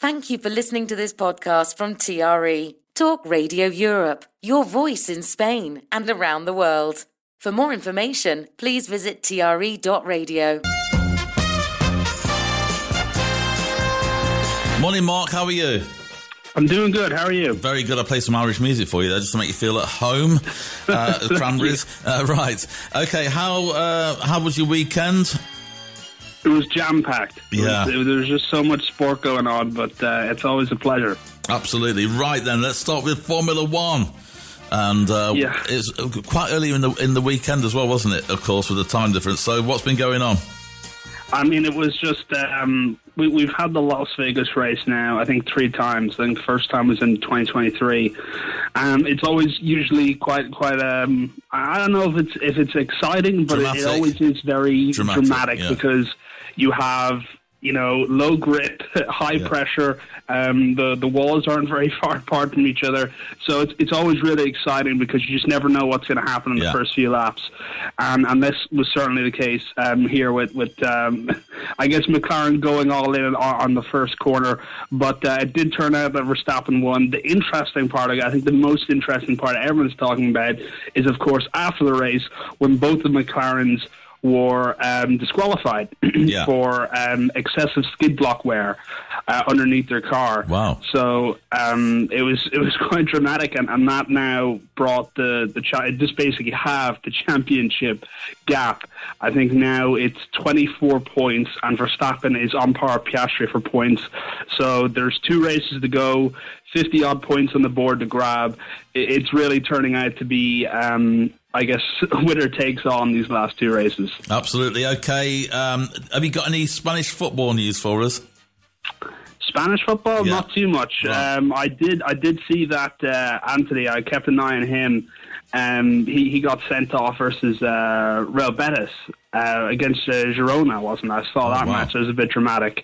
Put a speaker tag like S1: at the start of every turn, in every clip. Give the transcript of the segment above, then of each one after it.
S1: Thank you for listening to this podcast from TRE, Talk Radio Europe, your voice in Spain and around the world. For more information, please visit tre.radio.
S2: Morning, Mark. How are you?
S3: I'm doing good. How are you?
S2: Very good. I play some Irish music for you there just to make you feel at home. Cranberries. Right. Okay. How was your weekend?
S3: It was jam-packed.
S2: Yeah.
S3: There was just so much sport going on, but it's always a pleasure.
S2: Absolutely. Right then, let's start with Formula One. And it's quite early in the weekend as well, wasn't it? Of course, with the time difference. So what's been going on?
S3: I mean, it was just we've had the Las Vegas race now, I think 3 times. I think the first time was in 2023. It's always usually quite. I don't know if it's exciting, but it always is very dramatic because you have, low grip, high pressure. The walls aren't very far apart from each other, so it's always really exciting because you just never know what's going to happen in the first few laps. And this was certainly the case here with I guess McLaren going all in on the first corner, but it did turn out that Verstappen won. The interesting part, I think the most interesting part everyone's talking about is, of course, after the race when both the McLarens were disqualified for excessive skid block wear underneath their car.
S2: Wow!
S3: So it was quite dramatic, and that now brought just basically halved the championship gap. I think now it's 24 points, and Verstappen is on par with Piastri for points. So there's 2 races to go, 50-odd points on the board to grab. It's really turning out to be, I guess, winner takes all in these last 2 races.
S2: Absolutely. Okay. Have you got any Spanish football news for us?
S3: Spanish football?
S2: Yeah.
S3: Not too much. Right. I did see that Anthony, I kept an eye on him. He got sent off versus Real Betis against Girona, wasn't it? I saw that match. It was a bit dramatic.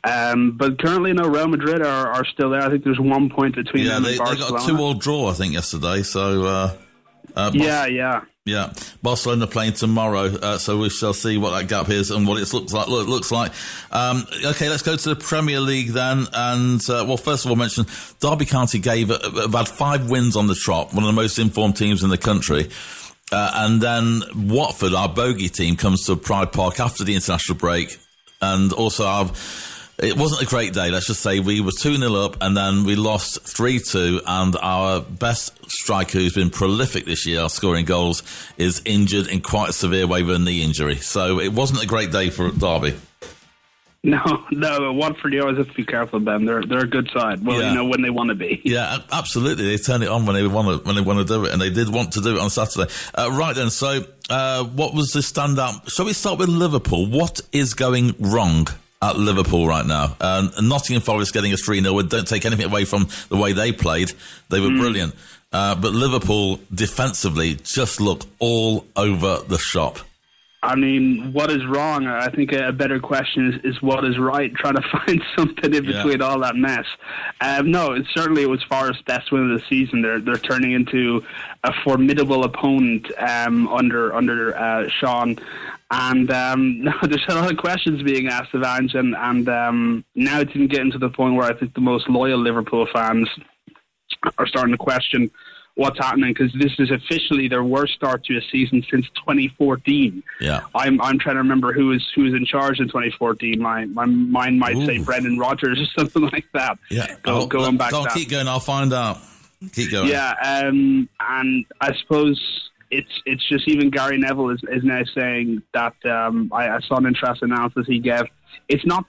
S3: But currently, Real Madrid are still there. I think there's 1 point between them and Barcelona.
S2: They got a 2-2 draw, I think, yesterday. So yeah. Barcelona playing tomorrow, so we shall see what that gap is and what it looks like. Okay, let's go to the Premier League then. And first of all, mention Derby County have had 5 wins on the trot, one of the most informed teams in the country. And then Watford, our bogey team, comes to Pride Park after the international break, and also it wasn't a great day, let's just say. We were 2-0 up, and then we lost 3-2, and our best striker, who's been prolific this year, scoring goals, is injured in quite a severe way with a knee injury. So it wasn't a great day for Derby. No,
S3: Watford, you always have to be careful, Ben. They're a good side. Well, when they want to be.
S2: Yeah, absolutely. They turn it on when they want to do it, and they did want to do it on Saturday. Right then, so what was the standout? Shall we start with Liverpool? What is going wrong at Liverpool right now? Nottingham Forest getting a 3-0. Don't take anything away from the way they played. They were brilliant. But Liverpool defensively just look all over the shop.
S3: I mean, what is wrong? I think a better question is what is right, trying to find something in between all that mess. No, it was Forest's best win of the season. They're turning into a formidable opponent under Sean. And there's a lot of questions being asked of Ange, and now it's even getting to the point where I think the most loyal Liverpool fans are starting to question what's happening, because this is officially their worst start to a season since 2014.
S2: Yeah,
S3: I'm trying to remember who was in charge in 2014. My mind might say Brendan Rodgers or something like that.
S2: Yeah,
S3: going back.
S2: Keep going. I'll find out. Keep going.
S3: Yeah, and I suppose it's just even Gary Neville is now saying that I saw an interesting analysis he gave. It's not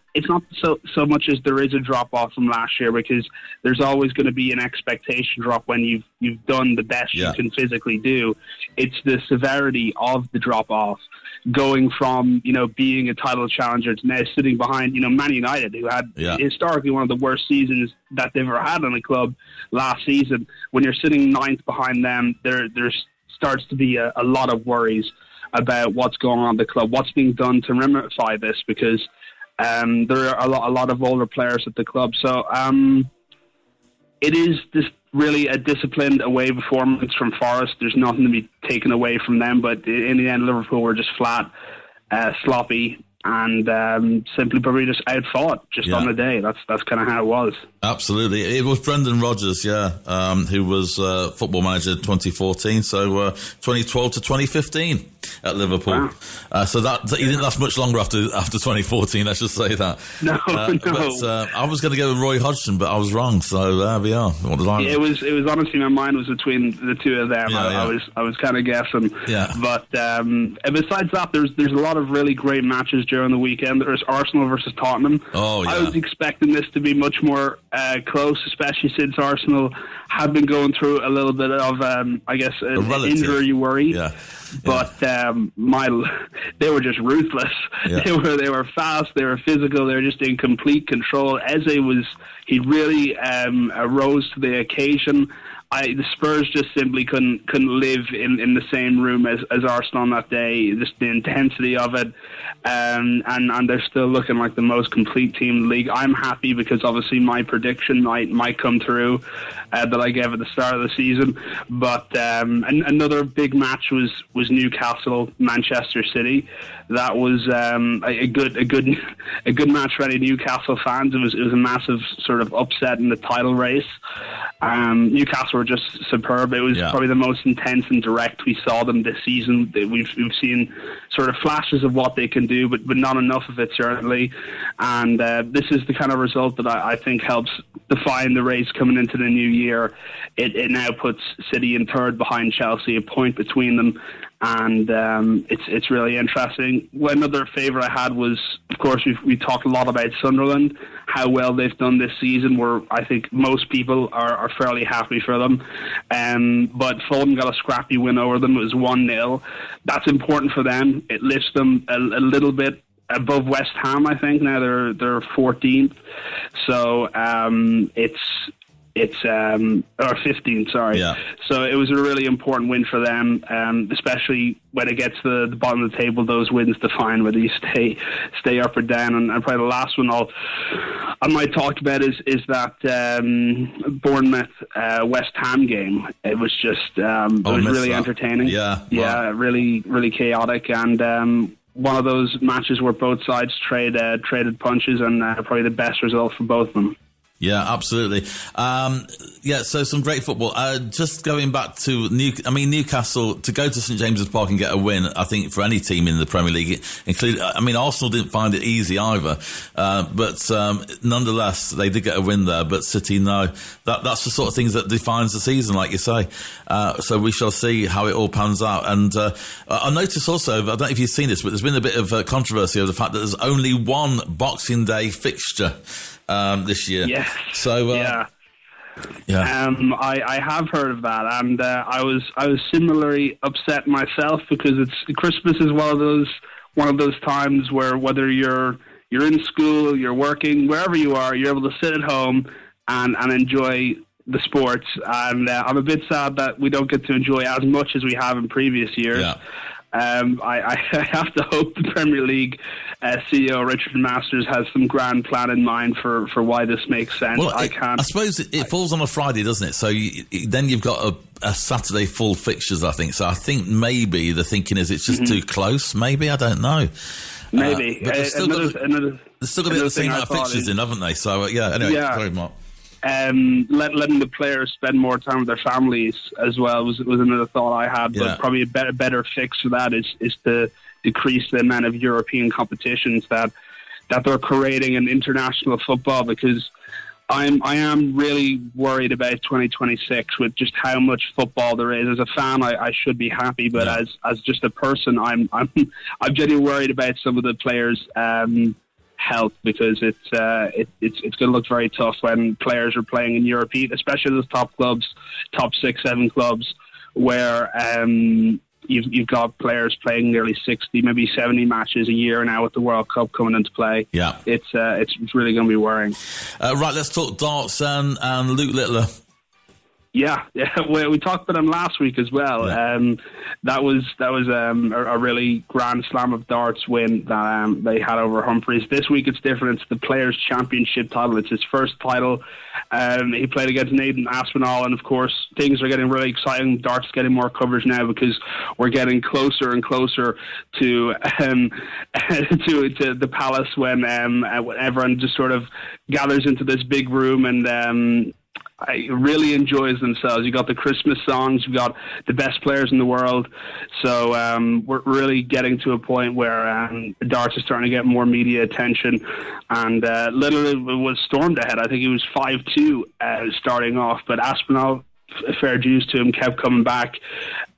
S3: so much as there is a drop off from last year, because there's always going to be an expectation drop when you've done the best you can physically do. It's the severity of the drop off, going from being a title challenger to now sitting behind Man United, who had historically one of the worst seasons that they've ever had in a club last season. When you're sitting 9th behind them, there's starts to be a lot of worries about what's going on in the club, what's being done to remedy this, because there are a lot of older players at the club. So it is this really a disciplined away performance from Forest. There's nothing to be taken away from them, but in the end, Liverpool were just flat, sloppy, and simply probably just outfought on the day. That's kind of how it was.
S2: Absolutely. It was Brendan Rodgers, who was football manager 2014, so 2012 to 2015 at Liverpool.
S3: Wow.
S2: So that he didn't last much longer after 2014, let's just say that.
S3: No.
S2: But I was going to go with Roy Hodgson, but I was wrong, so there we are. What did I
S3: It was honestly, my mind was between the two of them. I was kind of guessing.
S2: Yeah.
S3: But besides that, there's a lot of really great matches during the weekend. There's Arsenal versus Tottenham.
S2: Oh, yeah.
S3: I was expecting this to be much more close, especially since Arsenal had been going through a little bit of, an injury worry.
S2: Yeah.
S3: But they were just ruthless.
S2: Yeah.
S3: They were fast. They were physical. They were just in complete control. He really rose to the occasion. The Spurs just simply couldn't live in the same room as Arsenal on that day. Just the intensity of it, and they're still looking like the most complete team in the league. I'm happy because obviously my prediction might come through that I gave at the start of the season. But another big match was Newcastle Manchester City. That was a good match for any Newcastle fans. It was a massive sort of upset in the title race. Newcastle were just superb. It was probably the most intense and direct we saw them this season. We've seen sort of flashes of what they can do, but not enough of it certainly. And this is the kind of result that I think helps define the race coming into the new year. It now puts City in third behind Chelsea, a point between them. And it's really interesting. One other favourite I had was, of course, we talked a lot about Sunderland, how well they've done this season, where I think most people are fairly happy for them. But Fulham got a scrappy win over them. It was 1-0. That's important for them. It lifts them a little bit above West Ham, I think. Now they're 14th. So or 15, sorry.
S2: Yeah.
S3: So it was a really important win for them, especially when it gets to the bottom of the table. Those wins define whether you stay up or down. And probably the last one I might talk about is that Bournemouth West Ham game. It was just really entertaining.
S2: Yeah,
S3: yeah, really really chaotic, and one of those matches where both sides traded punches, and probably the best result for both of them.
S2: Yeah, absolutely. So some great football. Just going back to Newcastle, to go to St James's Park and get a win, I think for any team in the Premier League, including, Arsenal didn't find it easy either. But nonetheless, they did get a win there. But City, no. That's the sort of things that defines the season, like you say. So we shall see how it all pans out. And I noticed also, I don't know if you've seen this, but there's been a bit of controversy over the fact that there's only one Boxing Day fixture this year.
S3: Yes.
S2: So
S3: I have heard of that, and I was similarly upset myself because Christmas is one of those times where whether you're in school, you're working, wherever you are, you're able to sit at home and enjoy the sports. And I'm a bit sad that we don't get to enjoy as much as we have in previous years. Yeah. I have to hope the Premier League CEO Richard Masters has some grand plan in mind for why this makes sense.
S2: Well, I suppose it falls on a Friday, doesn't it? So then you've got a Saturday full fixtures, I think. So I think maybe the thinking is it's just too close. Maybe, I don't know.
S3: Maybe.
S2: But they've still got the same amount of fixtures in, haven't they? So anyway, sorry, Mark.
S3: Letting the players spend more time with their families as well was another thought I had. But probably a better fix for that is to decrease the amount of European competitions that they're creating in international football, because I am really worried about 2026 with just how much football there is. As a fan, I should be happy, but as just a person, I'm genuinely worried about some of the players' health, because it's going to look very tough when players are playing in Europe, especially those top clubs, top 6-7 clubs, where you've got players playing nearly 60, maybe 70 matches a year now with the World Cup coming into play.
S2: Yeah,
S3: it's really going to be worrying.
S2: Right, let's talk darts and Luke Littler.
S3: Yeah. We talked about them last week as well. Yeah. That was a really grand slam of darts win that they had over Humphreys. This week it's different. It's the Players' Championship title. It's his first title. He played against Nathan Aspinall, and of course things are getting really exciting. Darts getting more coverage now because we're getting closer and closer to to the Palace when everyone just sort of gathers into this big room and really enjoys themselves. You got the Christmas songs, you got the best players in the world. So we're really getting to a point where darts is starting to get more media attention. And literally was stormed ahead. I think he was 5-2 starting off, but Aspinall, fair dues to him, kept coming back.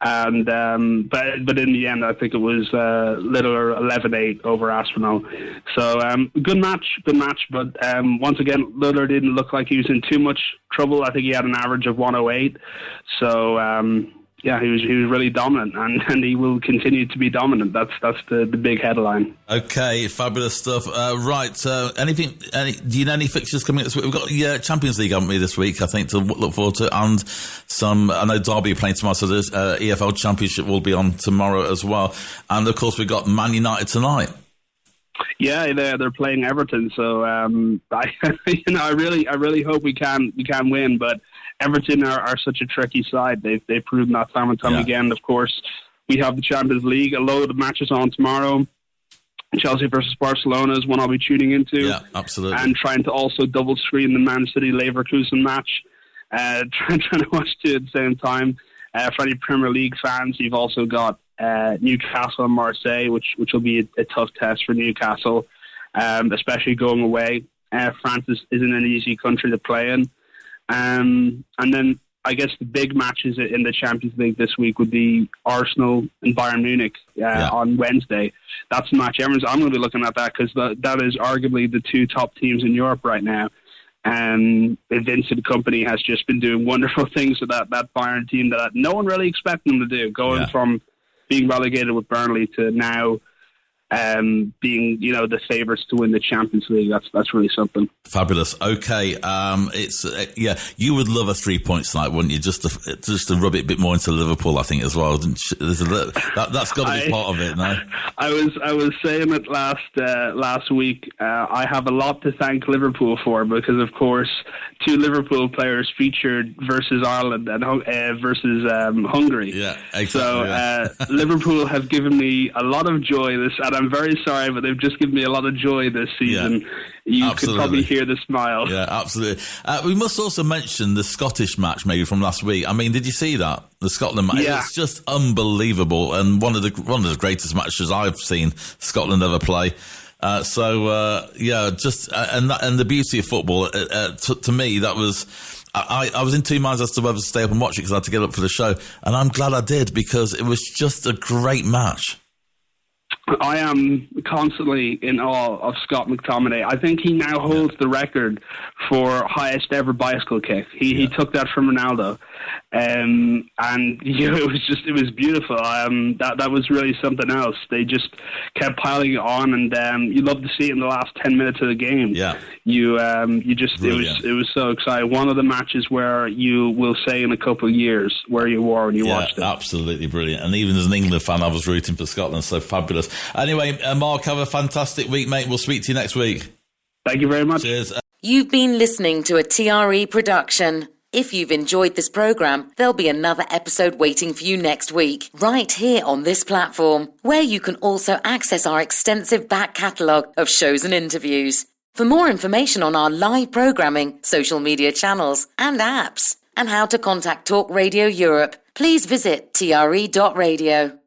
S3: And but in the end, I think it was Littler 11-8 over Aspinall. So good match. But once again, Littler didn't look like he was in too much trouble. I think he had an average of 108. So yeah, he was really dominant, and he will continue to be dominant. That's the big headline.
S2: Okay, fabulous stuff. Right, do you know any fixtures coming this week? We've got Champions League, haven't we, this week, I think, to look forward to, and I know Derby are playing tomorrow, so there's EFL Championship will be on tomorrow as well. And of course, we've got Man United tonight.
S3: Yeah, they're playing Everton, so I really hope we can win, but Everton are such a tricky side. They've proven that time and time again. Of course, we have the Champions League, a load of matches on tomorrow. Chelsea versus Barcelona is one I'll be tuning into.
S2: Yeah, absolutely.
S3: And trying to also double screen the Man City Leverkusen match. Trying to watch two at the same time. For any Premier League fans, you've also got Newcastle and Marseille, which will be a tough test for Newcastle, especially going away. France isn't an easy country to play in. And then I guess the big matches in the Champions League this week would be Arsenal and Bayern Munich on Wednesday. That's the match I'm going to be looking at that because that is arguably the two top teams in Europe right now. And Vincent Kompany has just been doing wonderful things with that Bayern team that no one really expected them to do, going from being relegated with Burnley to now being, the favourites to win the Champions League. That's really something.
S2: Fabulous. Okay, you would love a 3 points tonight, wouldn't you? Just to rub it a bit more into Liverpool, I think, as well. That's got to be part of it, no?
S3: I was saying it last week. I have a lot to thank Liverpool for because, of course, two Liverpool players featured versus Ireland and versus Hungary.
S2: Yeah, exactly.
S3: So Liverpool have given me a lot of joy and I'm very sorry, but they've just given me a lot of joy this season. Yeah. You could probably hear the smile.
S2: Yeah, absolutely. We must also mention the Scottish match maybe from last week. I mean, did you see that? The Scotland match. Yeah. It's just unbelievable and one of the greatest matches I've seen Scotland ever play. And the beauty of football, to me, that was... I was in two minds as to whether to stay up and watch it because I had to get up for the show. And I'm glad I did because it was just a great match.
S3: I am constantly in awe of Scott McTominay. I think he now holds the record for highest ever bicycle kick. He took that from Ronaldo. And it was beautiful. That was really something else. They just kept piling it on, and you love to see it in the last 10 minutes of the game. Yeah, it was so exciting. One of the matches where you will say in a couple of years where you were when you watched it.
S2: Absolutely brilliant. And even as an England fan, I was rooting for Scotland. So fabulous. Anyway, Mark, have a fantastic week, mate. We'll speak to you next week.
S3: Thank you very much.
S2: Cheers.
S1: You've been listening to a TRE production. If you've enjoyed this programme, there'll be another episode waiting for you next week, right here on this platform, where you can also access our extensive back catalogue of shows and interviews. For more information on our live programming, social media channels and apps, and how to contact Talk Radio Europe, please visit TRE.radio.